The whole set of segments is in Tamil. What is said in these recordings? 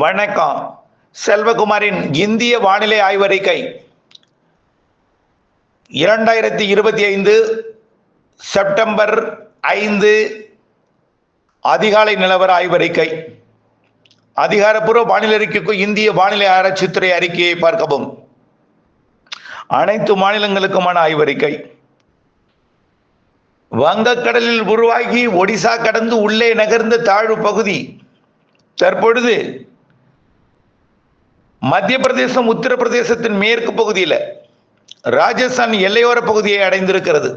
வணக்கம். செல்வகுமாரின் இந்திய வானிலை ஆய்வறிக்கை 2025 செப்டம்பர் 5 அதிகாலை நிலவர ஆய்வறிக்கை. அதிகாரப்பூர்வ வானிலை அறிக்கைக்கு இந்திய வானிலை ஆராய்ச்சித்துறை அறிக்கையை பார்க்கவும். அனைத்து மாநிலங்களுக்குமான ஆய்வறிக்கை. வங்கக்கடலில் உருவாகி ஒடிசா கடந்து உள்ளே நகர்ந்த தாழ்வு பகுதி தற்பொழுது மத்திய பிரதேசம், உத்தரப்பிரதேசத்தின் மேற்கு பகுதியில் ராஜஸ்தான் எல்லையோர பகுதியை அடைந்திருக்கிறது.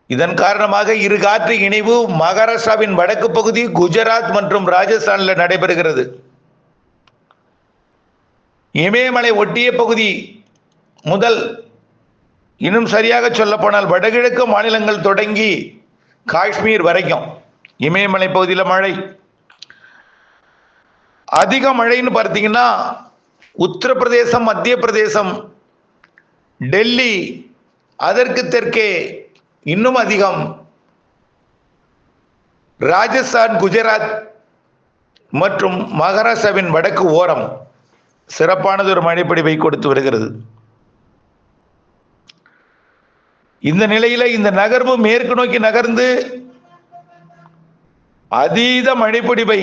இதன் காரணமாக இரு காற்று இணைவு மகாராஷ்டிராவின் வடக்கு பகுதி, குஜராத் மற்றும் ராஜஸ்தானில் நடைபெறுகிறது. இமயமலை ஒட்டிய பகுதி முதல், இன்னும் சரியாக சொல்ல போனால் வடகிழக்கு மாநிலங்கள் தொடங்கி காஷ்மீர் வரைக்கும் இமயமலை பகுதியில் மழை. அதிக மழைன்னு பார்த்தீங்கன்னா உத்தரப்பிரதேசம், மத்திய பிரதேசம், டெல்லி, அதற்கு தெற்கே இன்னும் அதிகம் ராஜஸ்தான், குஜராத் மற்றும் மகாராஷ்டிராவின் வடக்கு ஓரம் சிறப்பானது ஒரு மழைப்பொழிவை கொடுத்து வருகிறது. இந்த நிலையில இந்த நகர்வு மேற்கு நோக்கி நகர்ந்து அதீத மழைப்பொழிவை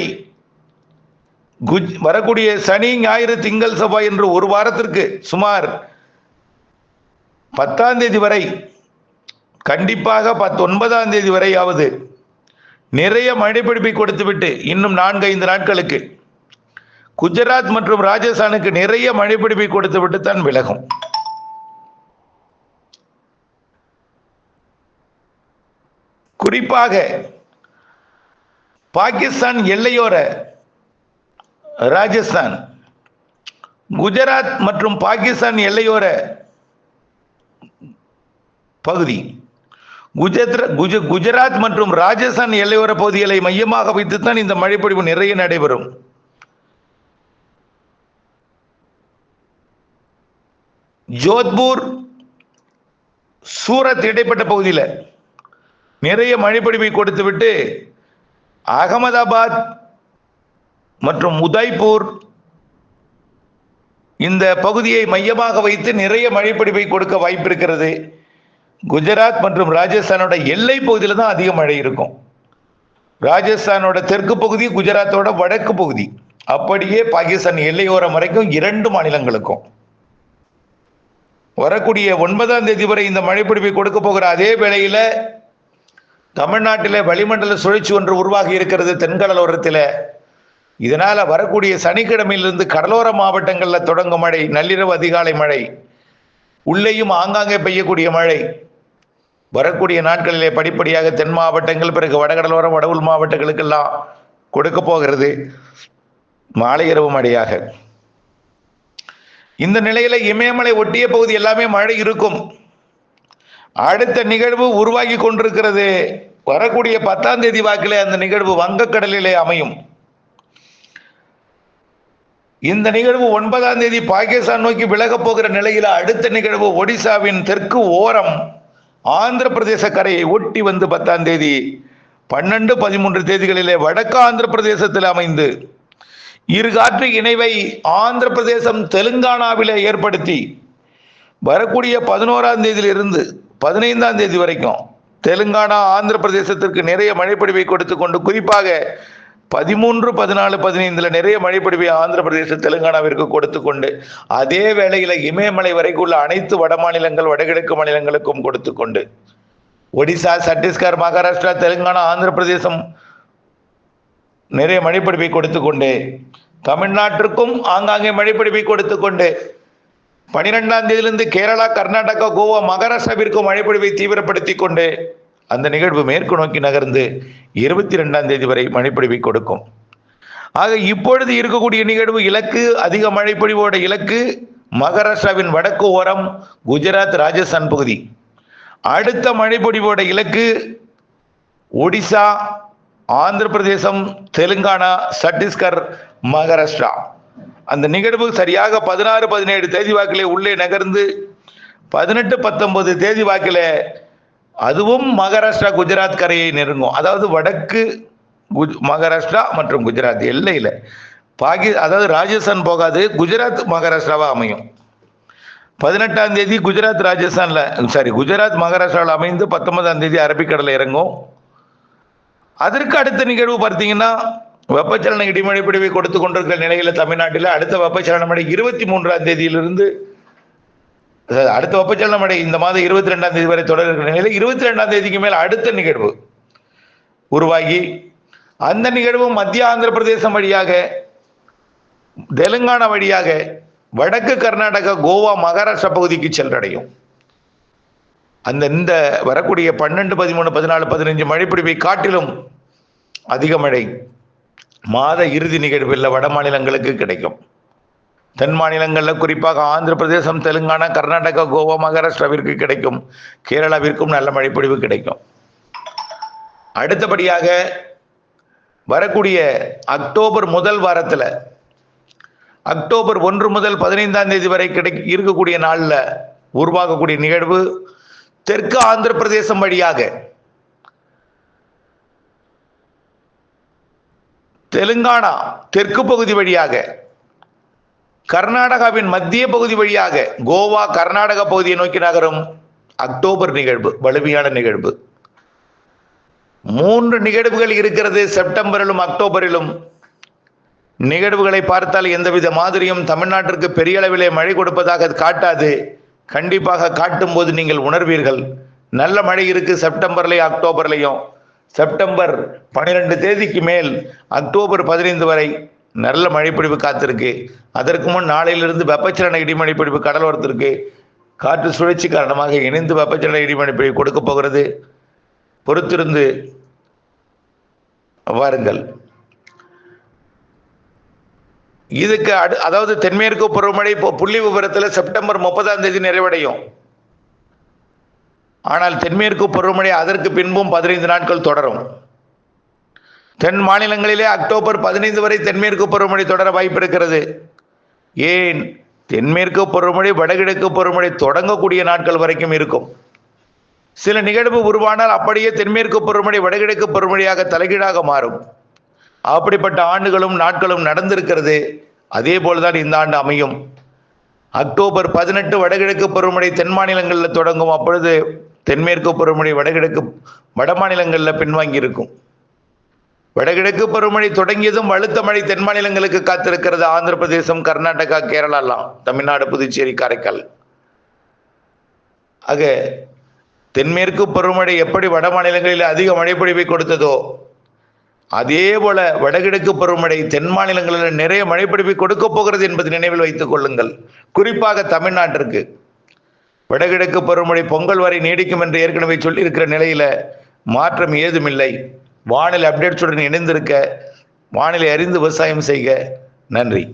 வரக்கூடிய சனி, ஞாயிறு, திங்கள், செவ்வாய் என்று ஒரு வாரத்திற்கு சுமார் 10ஆம் தேதி வரை, கண்டிப்பாக 19ஆம் தேதி வரையாவது நிறைய மழைப்பொழிவை கொடுத்துவிட்டு இன்னும் 4-5 நாட்களுக்கு குஜராத் மற்றும் ராஜஸ்தானுக்கு நிறைய மழைப்பொழிவை கொடுத்துவிட்டு தான் விலகும். குறிப்பாக பாகிஸ்தான் எல்லையோர ராஜஸ்தான், குஜராத் மற்றும் பாகிஸ்தான் எல்லையோர பகுதி, குஜராத் மற்றும் ராஜஸ்தான் எல்லையோர பகுதிகளை மையமாக வைத்துத்தான் இந்த மழைப்பொழிவு நிறைய நடைபெறும். ஜோத்பூர், சூரத் இடைப்பட்ட பகுதியில் நிறைய மழைப்பொழிவை கொடுத்துவிட்டு அகமதாபாத் மற்றும் உதய்பூர் இந்த பகுதியை மையமாக வைத்து நிறைய மழைப்பொழிவை கொடுக்க வாய்ப்பு இருக்கிறது. குஜராத் மற்றும் ராஜஸ்தானோட எல்லை பகுதியில் தான் அதிக மழை இருக்கும். ராஜஸ்தானோட தெற்கு பகுதி, குஜராத்தோட வடக்கு பகுதி, அப்படியே பாகிஸ்தான் எல்லையோரம் வரைக்கும் 2 மாநிலங்களுக்கும் வரக்கூடிய 9ஆம் தேதி வரை இந்த மழைப்பொழிவை கொடுக்க போகிற அதே வேளையில தமிழ்நாட்டில் வளிமண்டல சுழற்சி ஒன்று உருவாகி இருக்கிறது தென்கடலோரத்தில். இதனால வரக்கூடிய சனிக்கிழமையிலிருந்து கடலோர மாவட்டங்களில் தொடங்கும் மழை, நள்ளிரவு அதிகாலை மழை, உள்ளேயும் ஆங்காங்கே பெய்யக்கூடிய மழை வரக்கூடிய நாட்களிலே படிப்படியாக தென் மாவட்டங்கள், பிறகு வடகடலோரம், வட உள் மாவட்டங்களுக்கெல்லாம் கொடுக்க போகிறது மாலை இரவு மழையாக. இந்த நிலையில இமயமலை ஒட்டிய பகுதி எல்லாமே மழை இருக்கும். அடுத்த நிகழ்வு உருவாகி கொண்டிருக்கிறது. வரக்கூடிய 10ஆம் தேதி வாக்கிலே அந்த நிகழ்வு வங்கக்கடலிலே அமையும். இந்த நிகழ்வு 9ஆம் தேதி பாகிஸ்தான் நோக்கி விலகப் போகிற நிலையில் அடுத்த நிகழ்வு ஒடிசாவின் தெற்கு ஓரம் ஆந்திர பிரதேச கரையை ஒட்டி வந்து 10ஆம் தேதி 12, 13 தேதிகளிலே வடக்கு ஆந்திர பிரதேசத்தில் அமைந்து இரு காற்று இணைவை ஆந்திர பிரதேசம், தெலுங்கானாவிலே ஏற்படுத்தி வரக்கூடிய 11ஆம் தேதியிலிருந்து 15ஆம் தேதி வரைக்கும் தெலுங்கானா, ஆந்திர பிரதேசத்திற்கு நிறைய மழைப்பொழிவை கொடுத்து கொண்டு, குறிப்பாக 13, 14, 15 நிறைய மழைப்பொழிவை ஆந்திர பிரதேச, தெலுங்கானாவிற்கு கொடுத்து கொண்டு, அதே வேளையில் இமயமலை வரைக்கும் உள்ள அனைத்து வட மாநிலங்கள், வடகிழக்கு மாநிலங்களுக்கும் கொடுத்து கொண்டு, ஒடிசா, சத்தீஸ்கர், மகாராஷ்டிரா, தெலுங்கானா, ஆந்திர பிரதேசம் நிறைய மழைப்பொழிவை கொடுத்து கொண்டு, தமிழ்நாட்டிற்கும் ஆங்காங்கே மழைப்பொழிவை கொடுத்து கொண்டு, 12ஆம் தேதியிலிருந்து கேரளா, கர்நாடகா, கோவா, மகாராஷ்டிராவிற்கும் மழைப்பொழிவை தீவிரப்படுத்தி கொண்டு அந்த நிகழ்வு மேற்கு நோக்கி நகர்ந்து 22ஆம் தேதி வரை மழைப்பொழிவை கொடுக்கும். ஆக இப்பொழுது இருக்கக்கூடிய நிகழ்வு இலக்கு, அதிக மழைப்பொழிவோட இலக்கு மகாராஷ்டிராவின் வடக்கு ஓரம், குஜராத், ராஜஸ்தான் பகுதி. அடுத்த மழைப்பொழிவோட இலக்கு ஒடிசா, ஆந்திர பிரதேசம், தெலுங்கானா, சத்தீஸ்கர், மகாராஷ்டிரா. அந்த நிகழ்வு சரியாக 16, 17 தேதி வாக்கிலே உள்ளே நகர்ந்து 18, 19 தேதி வாக்கிலே அதுவும் மகாராஷ்டிரா, குஜராத் கரையை நெருங்கும். அதாவது வடக்கு மகாராஷ்டிரா மற்றும் குஜராத் எல்லையில் அதாவது ராஜஸ்தான் போகாது, குஜராத் மகாராஷ்டிராவா அமையும். 18ஆம் தேதி குஜராத் குஜராத் மகாராஷ்டிராவில் அமைந்து 19ஆம் தேதி அரபிக்கடலில் இறங்கும். அதற்கு அடுத்த நிகழ்வு பார்த்தீங்கன்னா வெப்பச்சலன இடிமழை பிடிவை கொடுத்து கொண்டிருக்கிற நிலையில் தமிழ்நாட்டில் அடுத்த வெப்பச்சலன மழை 23ஆம் தேதியிலிருந்து அடுத்த வெப்பச்சலன மழை இந்த மாதம் 22ஆம் தேதி வரை தொடர்கிற நிலையில் 22ஆம் தேதிக்கு மேல் அடுத்த நிகழ்வு உருவாகி அந்த நிகழ்வு மத்திய ஆந்திர பிரதேசம் வழியாக தெலுங்கானா வழியாக வடக்கு கர்நாடகா, கோவா, மகாராஷ்டிரா பகுதிக்கு சென்றடையும். இந்த வரக்கூடிய 12, 13, 14, 15 மழைப்பிடிவை காட்டிலும் அதிக மழை மாத இறுதி நிகழ்வில் வட மாநிலங்களுக்கு கிடைக்கும். தென் மாநிலங்களில் குறிப்பாக ஆந்திர பிரதேசம், தெலுங்கானா, கர்நாடகா, கோவா, மகாராஷ்டிராவிற்கு கிடைக்கும். கேரளாவிற்கும் நல்ல மழைப்பொழிவு கிடைக்கும். அடுத்தபடியாக வரக்கூடிய அக்டோபர் முதல் வாரத்தில் அக்டோபர் 1 முதல் 15ஆம் தேதி வரை இருக்கக்கூடிய நாளில் உருவாகக்கூடிய நிகழ்வு தெற்கு ஆந்திர பிரதேசம் வழியாக தெலுங்கானா தெற்கு பகுதி வழியாக கர்நாடகாவின் மத்திய பகுதி வழியாக கோவா, கர்நாடகா பகுதியை நோக்கி நகரும் அக்டோபர் நிகழ்வு வலிமையான நிகழ்வு. 3 நிகழ்வுகள் இருக்கிறது செப்டம்பரிலும் அக்டோபரிலும். நிகழ்வுகளை பார்த்தால் எந்தவித மாதிரியும் தமிழ்நாட்டிற்கு பெரிய அளவிலே மழை கொடுப்பதாக காட்டாது. கண்டிப்பாக காட்டும் போது நீங்கள் உணர்வீர்கள். நல்ல மழை இருக்கு செப்டம்பர்லையும் அக்டோபர்லையும். செப்டம்பர் 12 தேதிக்கு மேல் அக்டோபர் 15 வரை நல்ல மழைப்பொழிவு காத்திருக்கு. அதற்கு முன் நாளையிலிருந்து வெப்பச்சலன இடிமழைப்பொழிவு கடலோரத்திற்கு காற்று சுழற்சி காரணமாக இணைந்து வெப்பச்சலன இடிமழைப்பொழிவு கொடுக்க போகிறது. பொறுத்திருந்து வாருங்கள். இதுக்கு அதாவது தென்மேற்கு பருவமழை புள்ளி விவரத்தில் செப்டம்பர் 30ஆம் தேதி நிறைவடையும். ஆனால் தென்மேற்கு பருவமழை அதற்கு பின்பும் 15 நாட்கள் தொடரும். தென் மாநிலங்களிலே அக்டோபர் 15 வரை தென்மேற்கு பருவமழை தொடர வாய்ப்பு இருக்கிறது. ஏன் தென்மேற்கு பருவமழை வடகிழக்கு பருவமழை தொடங்கக்கூடிய நாட்கள் வரைக்கும் இருக்கும். சில நிகழ்வு உருவானால் அப்படியே தென்மேற்கு பருவமழை வடகிழக்கு பருவமழையாக தலைகீழாக மாறும். அப்படிப்பட்ட ஆண்டுகளும் நாட்களும் நடந்திருக்கிறது. அதே போல்தான் இந்த ஆண்டு அமையும். அக்டோபர் 18 வடகிழக்கு பருவமழை தென் மாநிலங்களில் தொடங்கும். அப்பொழுது தென்மேற்கு பருவமழை வட மாநிலங்களில் பின்வாங்கி இருக்கும். வடகிழக்கு பருவமழை தொடங்கியதும் வலுத்த மழை தென் மாநிலங்களுக்கு காத்திருக்கிறது. ஆந்திர பிரதேசம், கர்நாடகா, கேரளாலாம், தமிழ்நாடு, புதுச்சேரி, காரைக்கால். ஆக தென்மேற்கு பருவமழை எப்படி வட மாநிலங்களில் அதிக மழைப்பொழிவை கொடுத்ததோ அதே போல வடகிழக்கு பருவமழை தென் மாநிலங்களில் நிறைய மழைப்பொழிவை கொடுக்க போகிறது என்பதை நினைவில் வைத்துக் கொள்ளுங்கள். குறிப்பாக தமிழ்நாட்டிற்கு வடகிழக்கு பருவமழை பொங்கல் வரை நீடிக்கும் என்று ஏற்கனவே சொல்லி இருக்கிற நிலையில மாற்றம் ஏதுமில்லை. வானிலை அப்டேட்ஸுடன் இணைந்திருக்க, வானிலை அறிந்து விவசாயம் செய்க. நன்றி.